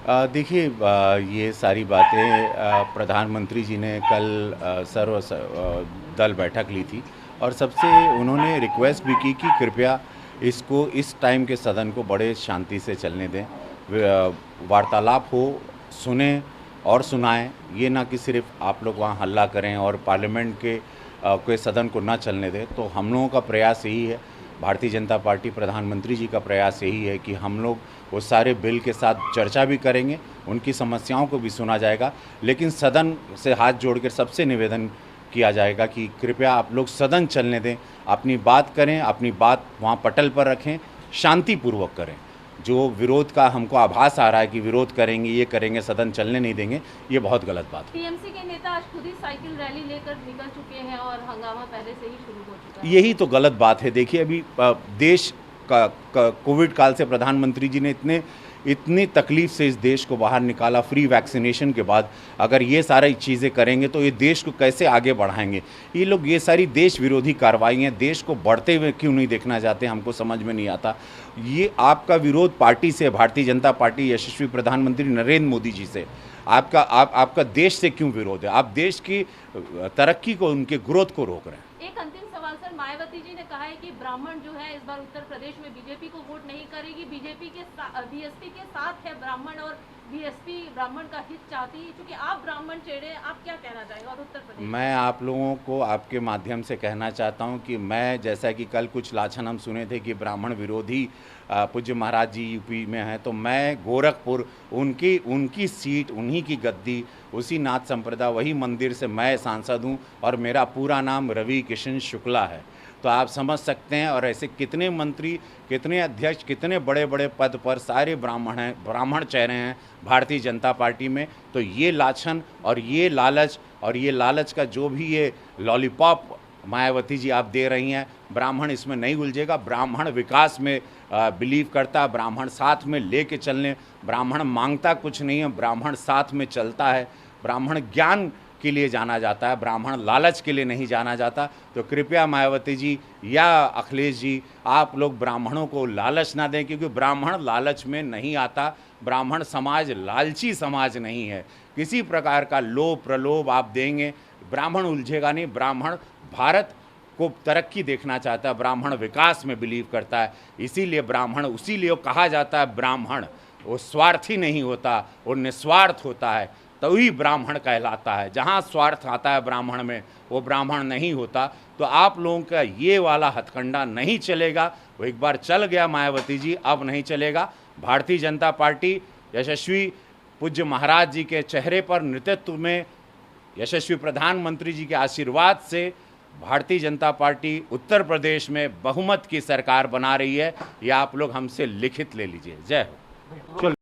देखिए, ये सारी बातें प्रधानमंत्री जी ने कल दल बैठक ली थी और सबसे उन्होंने रिक्वेस्ट भी की कि कृपया इसको इस टाइम के सदन को बड़े शांति से चलने दें। वार्तालाप हो, सुने और सुनाएं, ये ना कि सिर्फ आप लोग वहाँ हल्ला करें और पार्लियामेंट के सदन को ना चलने दें। तो हम लोगों का प्रयास यही है, भारतीय जनता पार्टी प्रधानमंत्री जी का प्रयास यही है कि हम लोग वो सारे बिल के साथ चर्चा भी करेंगे, उनकी समस्याओं को भी सुना जाएगा, लेकिन सदन से हाथ जोड़कर सबसे निवेदन किया जाएगा कि कृपया आप लोग सदन चलने दें, अपनी बात करें, अपनी बात वहाँ पटल पर रखें, शांतिपूर्वक करें। जो विरोध का हमको आभास आ रहा है कि विरोध करेंगे, ये करेंगे, सदन चलने नहीं देंगे, ये बहुत गलत बात है। टीएमसी के नेता आज खुद ही साइकिल रैली लेकर निकल चुके हैं और हंगामा पहले से ही शुरू हो चुका है। यही तो गलत बात है। देखिए, अभी देश का कोविड काल से प्रधानमंत्री जी ने इतनी तकलीफ से इस देश को बाहर निकाला, फ्री वैक्सीनेशन के बाद अगर ये सारी चीज़ें करेंगे तो ये देश को कैसे आगे बढ़ाएंगे। ये लोग ये सारी देश विरोधी कार्रवाइयाँ देश को बढ़ते हुए क्यों नहीं देखना चाहते, हमको समझ में नहीं आता। ये आपका विरोध पार्टी से, भारतीय जनता पार्टी, यशस्वी प्रधानमंत्री नरेंद्र मोदी जी से, आपका देश से क्यों विरोध है? आप देश की तरक्की को, उनके ग्रोथ को रोक रहे हैं। एक अंतिम सवाल सर, मायावती जी ने कहा है कि ब्राह्मण जो है इस बार उत्तर प्रदेश में बीजेपी को वोट नहीं करेगी, बीजेपी के बीएसपी के साथ है ब्राह्मण और बीएसपी ब्राह्मण का हित चाहती है। क्योंकि आप ब्राह्मण चेहरे, आप क्या कहना चाहेंगे? और उत्तर प्रदेश मैं आप लोगों को आपके माध्यम से कहना चाहता हूं कि मैं, जैसा कि कल कुछ लाछन हम सुने थे कि ब्राह्मण विरोधी पूज्य महाराज जी यूपी में हैं, तो मैं गोरखपुर, उनकी सीट, उन्हीं की गद्दी, उसी नाथ संप्रदाय, वही मंदिर से मैं सांसद हूं और मेरा पूरा नाम रवि किशन शुक्ला है। तो आप समझ सकते हैं। और ऐसे कितने मंत्री, कितने अध्यक्ष, कितने बड़े बड़े पद पर सारे ब्राह्मण हैं, ब्राह्मण चेहरे हैं भारतीय जनता पार्टी में। तो ये लाछन और ये लालच का जो भी ये लॉलीपॉप मायावती जी आप दे रही हैं, ब्राह्मण इसमें नहीं उलझेगा। ब्राह्मण विकास में बिलीव करता है, ब्राह्मण साथ में लेके चलने, ब्राह्मण मांगता कुछ नहीं है, ब्राह्मण साथ में चलता है। ब्राह्मण ज्ञान के लिए जाना जाता है, ब्राह्मण लालच के लिए नहीं जाना जाता। तो कृपया मायावती जी या अखिलेश जी, आप लोग ब्राह्मणों को लालच ना दें, क्योंकि ब्राह्मण लालच में नहीं आता। ब्राह्मण समाज लालची समाज नहीं है। किसी प्रकार का लोभ प्रलोभ आप देंगे, ब्राह्मण उलझेगा नहीं। ब्राह्मण भारत को तरक्की देखना चाहता है, ब्राह्मण विकास में बिलीव करता है। इसीलिए ब्राह्मण, उसीलिए कहा जाता है ब्राह्मण वो स्वार्थी नहीं होता, वो निस्वार्थ होता है, तभी ब्राह्मण कहलाता है। जहाँ स्वार्थ आता है ब्राह्मण में, वो ब्राह्मण नहीं होता। तो आप लोगों का ये वाला हथकंडा नहीं चलेगा। वो एक बार चल गया मायावती जी, अब नहीं चलेगा। भारतीय जनता पार्टी यशस्वी पूज्य महाराज जी के चेहरे पर, नेतृत्व में यशस्वी प्रधानमंत्री जी के आशीर्वाद से भारतीय जनता पार्टी उत्तर प्रदेश में बहुमत की सरकार बना रही है। ये आप लोग हमसे लिखित ले लीजिए। जय हो। चलो।